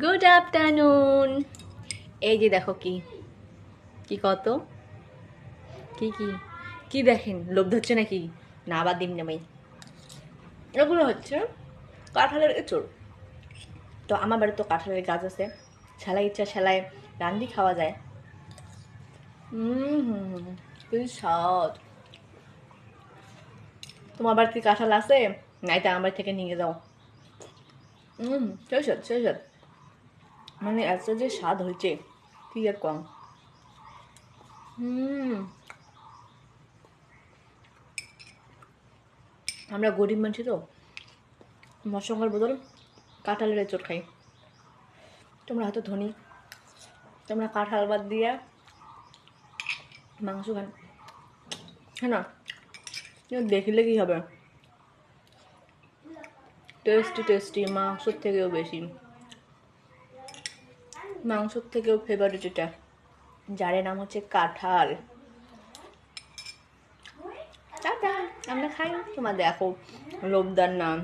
Good afternoon. এই যে দেখো কি কি কত কি কি কি দেখেন, লোভ ধরছে নাকি? না আবার দিন নামাই। এগুলো হচ্ছে কাঁঠালের এঁচড়। তো আমার বাড়িতে তো কাঁঠালের গাছ আছে, ছেলাই ইচ্ছা ছেলায় রান্দি খাওয়া যায়। হুম, কি স্বাদ। তোমার বাড়িতে কাঁঠাল আছে? নাই তো আমার বাড়ি থেকে নিয়ে যাও। সেই স্বাদ সেই স্বাদ, মানে এত যে স্বাদ হয়েছে কি আর কম। হুম, আমরা গরিব মানুষ তো মশলার বদল কাঁঠালের এঁচড় খাই। তোমরা হয়তো ধনী, তোমরা কাঁঠাল বাদ দিয়া মাংস খান, হ্যাঁ না? কিন্তু দেখলে কি হবে, টেস্টি টেস্টি মাংসর থেকেও বেশি, মাংসর থেকেও ফেভারিট এটা, যার নাম হচ্ছে কাঁঠাল। টাটা, আমরা খাই। তোমার দেখো লোকদার নাম।